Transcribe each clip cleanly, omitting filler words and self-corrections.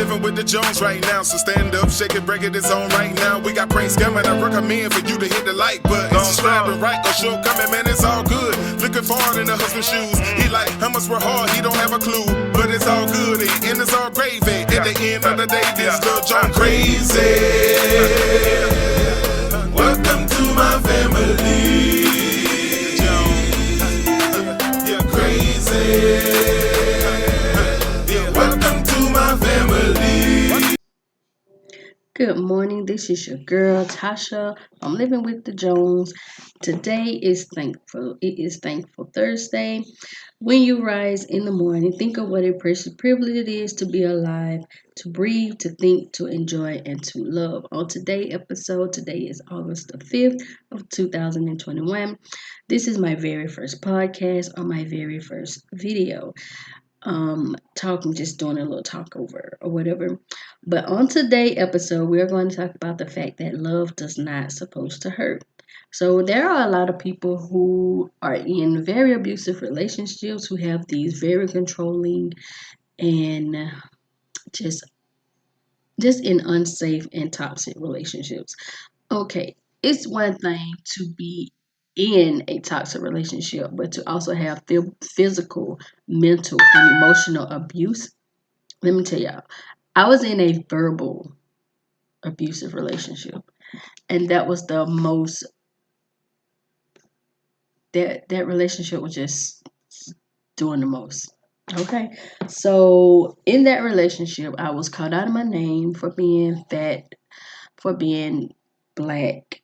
living with the Jones right now, so stand up, shake it, break it, it's on right now. We got pranks coming, I recommend for you to hit the like button. Subscribe and right, or show coming, man, it's all good. Looking forward in the husband's shoes. He like, how much we're hard, he don't have a clue. But it's all good, and it's all gravy. At the end of the day, this little John crazy. Welcome to my family. You're crazy. Welcome to my family. Good morning, this is your girl Tasha. I'm living with the Jones. Today is thankful. It is Thankful Thursday. When you rise in the morning, think of what a precious privilege it is to be alive, to breathe, to think, to enjoy, and to love. On today's episode, today is August the 5th of 2021. This is my very first podcast or my very first video. Just doing a little talk over or whatever. But on today's episode, we're going to talk about the fact that love does not supposed to hurt. So there are a lot of people who are in very abusive relationships, who have these very controlling and just in unsafe and toxic relationships. Okay, it's one thing to be in a toxic relationship, but to also have physical, mental, and emotional abuse. Let me tell y'all, I was in a verbal abusive relationship, and that was the most. That relationship was just doing the most. Okay, so in that relationship, I was called out of my name for being fat, for being black,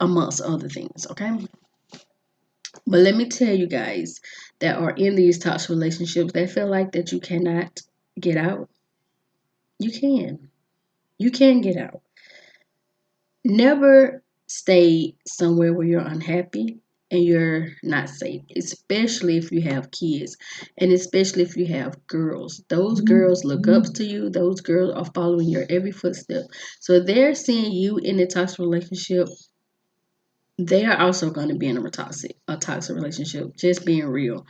amongst other things. Okay. But let me tell you guys that are in these toxic relationships, they feel like that you cannot get out. You can. You can get out. Never stay somewhere where you're unhappy and you're not safe, especially if you have kids and especially if you have girls. Those girls look up to you. Those girls are following your every footstep. So they're seeing you in a toxic relationship. They are also going to be in a toxic relationship, just being real.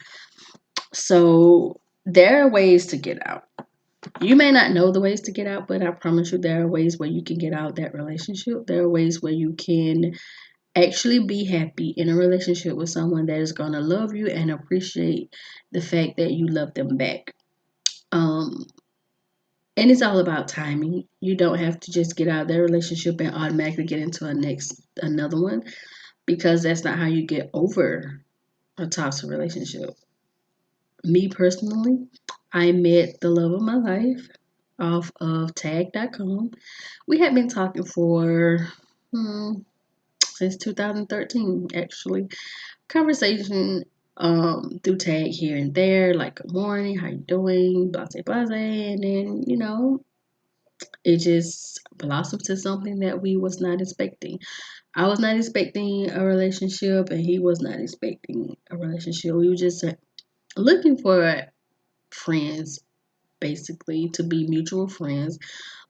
So there are ways to get out. You may not know the ways to get out, but I promise you there are ways where you can get out that relationship. There are ways where you can actually be happy in a relationship with someone that is going to love you and appreciate the fact that you love them back. And it's all about timing. You don't have to just get out of that relationship and automatically get into another one, because that's not how you get over a toxic relationship. Me personally, I met the love of my life off of tag.com. We had been talking for since 2013, actually. Conversation through tag here and there, like good morning, how you doing, blase blase, and then it just blossomed to something that we was not expecting. I was not expecting a relationship, and he was not expecting a relationship. We were just looking for friends, basically, to be mutual friends.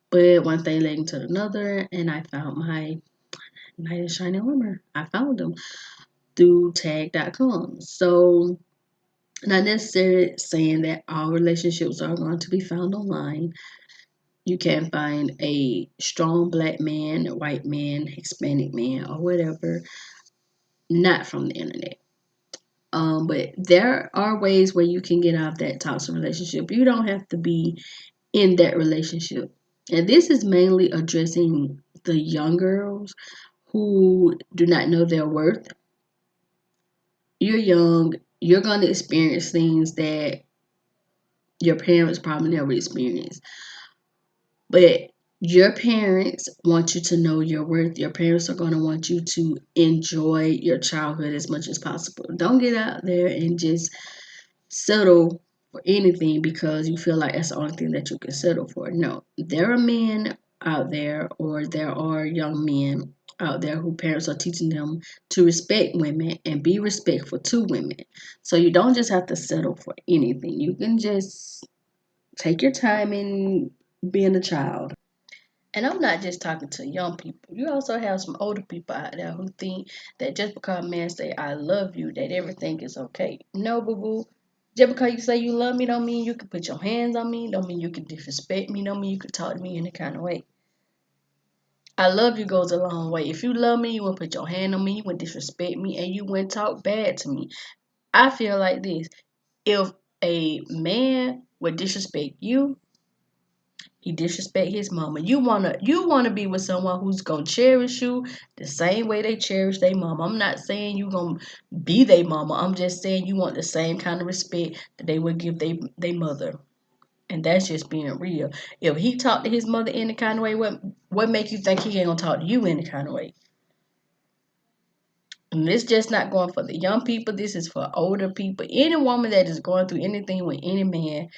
But one thing led into another, and I found my knight in shining armor. I found him through tag.com. So, not necessarily saying that all relationships are going to be found online. You can find a strong black man, a white man, Hispanic man, or whatever, not from the internet. But there are ways where you can get out of that toxic relationship. You don't have to be in that relationship. And this is mainly addressing the young girls who do not know their worth. You're young, you're going to experience things that your parents probably never experienced. But your parents want you to know your worth. Your parents are going to want you to enjoy your childhood as much as possible. Don't get out there and just settle for anything because you feel like that's the only thing that you can settle for. No, there are men out there, or there are young men out there who parents are teaching them to respect women and be respectful to women. So you don't just have to settle for anything. You can just take your time in being a child. And I'm not just talking to young people. You also have some older people out there who think that just because a man say I love you, that everything is okay. No, boo boo. Just because you say you love me don't mean you can put your hands on me, don't mean you can disrespect me, don't mean you can talk to me any kind of way. I love you goes a long way. If you love me, you wouldn't put your hand on me, you wouldn't disrespect me, and you wouldn't talk bad to me. I feel like this. If a man would disrespect you, he disrespect his mama. You wanna be with someone who's gonna cherish you the same way they cherish their mama. I'm not saying you gonna be their mama. I'm just saying you want the same kind of respect that they would give their mother. And that's just being real. If he talked to his mother any kind of way, what make you think he ain't gonna talk to you any kind of way? And this just not going for the young people. This is for older people. Any woman that is going through anything with any man,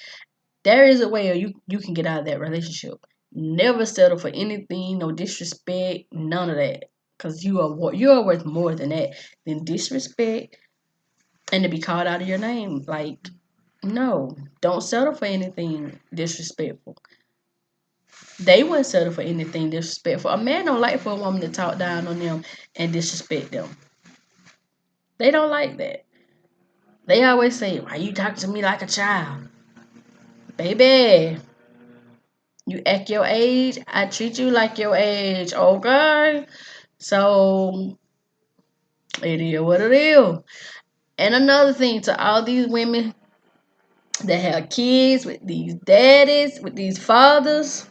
there is a way you can get out of that relationship. Never settle for anything, no disrespect, none of that. Cause you are worth more than that, than disrespect and to be called out of your name. Like, no, don't settle for anything disrespectful. They wouldn't settle for anything disrespectful. A man don't like for a woman to talk down on them and disrespect them. They don't like that. They always say, "Why you talking to me like a child?" Baby, you act your age, I treat you like your age, okay? So it is what it is. And another thing to all these women that have kids with these daddies, with these fathers,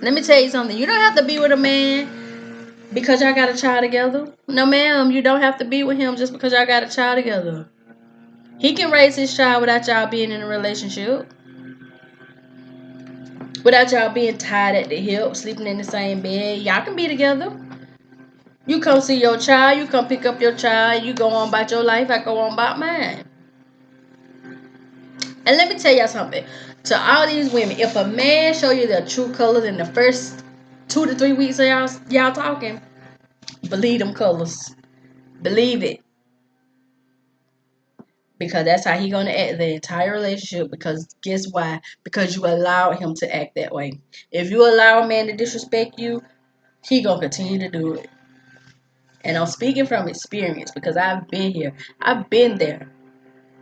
let me tell you something. You don't have to be with a man because y'all got a child together. No, ma'am, you don't have to be with him just because y'all got a child together. He can raise his child without y'all being in a relationship. Without y'all being tied at the hip, sleeping in the same bed. Y'all can be together. You come see your child, you come pick up your child, you go on about your life, I go on about mine. And let me tell y'all something. To all these women, if a man show you their true colors in the first 2 to 3 weeks of y'all talking, believe them colors. Believe it. Because that's how he gonna act the entire relationship. Because guess why? Because you allowed him to act that way. If you allow a man to disrespect you, he gonna continue to do it. And I'm speaking from experience because I've been here. I've been there.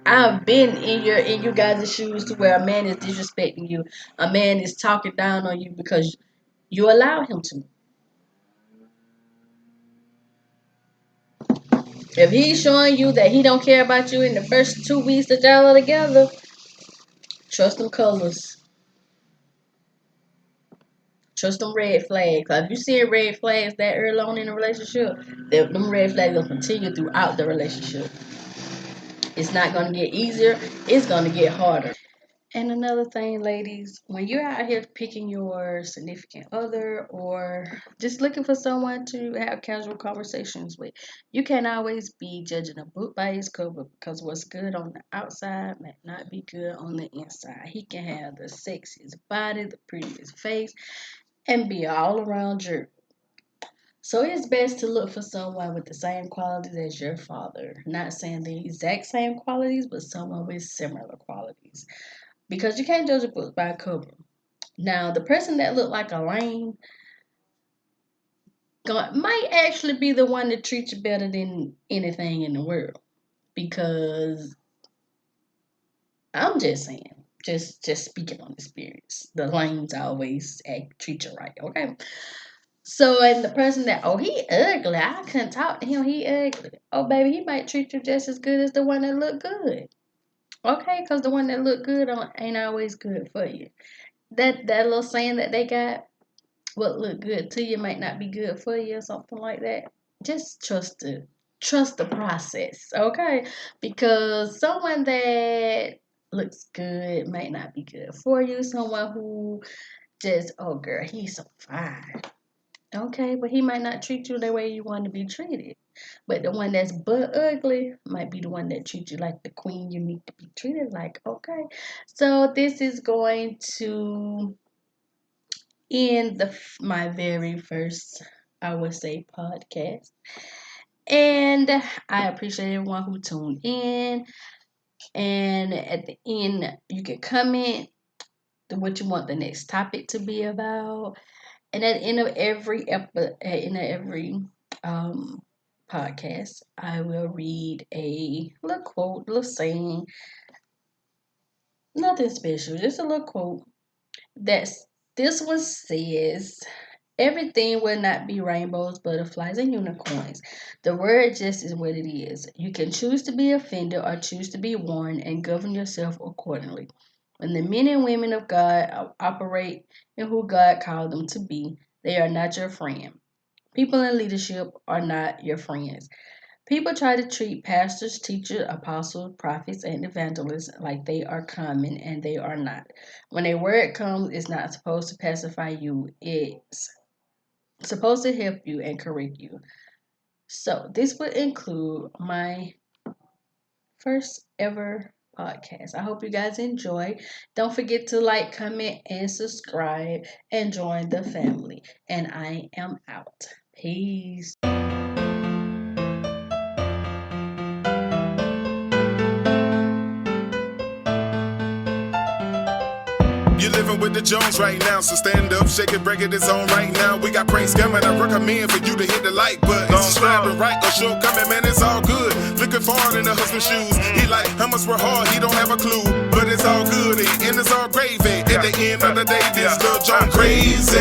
I've been in you guys' shoes to where a man is disrespecting you. A man is talking down on you because you allow him to. If he's showing you that he don't care about you in the first 2 weeks that y'all are together, trust them colors. Trust them red flags. If you see red flags that early on in a relationship, them red flags will continue throughout the relationship. It's not going to get easier. It's going to get harder. And another thing, ladies, when you're out here picking your significant other or just looking for someone to have casual conversations with, you can't always be judging a book by its cover because what's good on the outside may not be good on the inside. He can have the sexiest body, the prettiest face, and be all around jerk. So it's best to look for someone with the same qualities as your father. Not saying the exact same qualities, but someone with similar qualities. Because you can't judge a book by a cover. Now, the person that looked like a lame might actually be the one that treats you better than anything in the world. Because I'm just saying, just speaking on experience, the lames always treat you right. Okay. So, and the person that, oh, he ugly. I couldn't talk to him. He ugly. Oh, baby, he might treat you just as good as the one that look good. Okay, because the one that look good ain't always good for you. That little saying that they got, what look good to you might not be good for you or something like that. Just trust the process, okay? Because someone that looks good might not be good for you. Someone who just, oh girl, he's so fine. Okay, but he might not treat you the way you want to be treated. But the one that's butt ugly might be the one that treats you like the queen you need to be treated like. Okay, so this is going to end my very first, I would say, podcast. And I appreciate everyone who tuned in. And at the end, you can comment what you want the next topic to be about. And at the end of every podcast, I will read a little quote, little saying Nothing special, just a little quote. That's this one says, everything will not be rainbows, butterflies, and unicorns. The word just is what it is. You can choose to be offended or choose to be warned and govern yourself accordingly. When the men and women of God operate in who God called them to be, they are not your friend. People in leadership are not your friends. People try to treat pastors, teachers, apostles, prophets, and evangelists like they are common, and they are not. When a word comes, it's not supposed to pacify you, it's supposed to help you and correct you. So, this would include my first ever podcast. I hope you guys enjoy. Don't forget to like, comment, and subscribe and join the family. And I am out. Peace. You living with the Jones right now, so stand up, shake it, break it, it's on right now. We got pranks coming, I recommend for you to hit the like button. Subscribe and right or shortcoming, man, it's all good. Looking forward in the husband's shoes. He like, how much we're hard, he don't have a clue. But it's all good, and it's all gravy. At the end of the day, this little John crazy.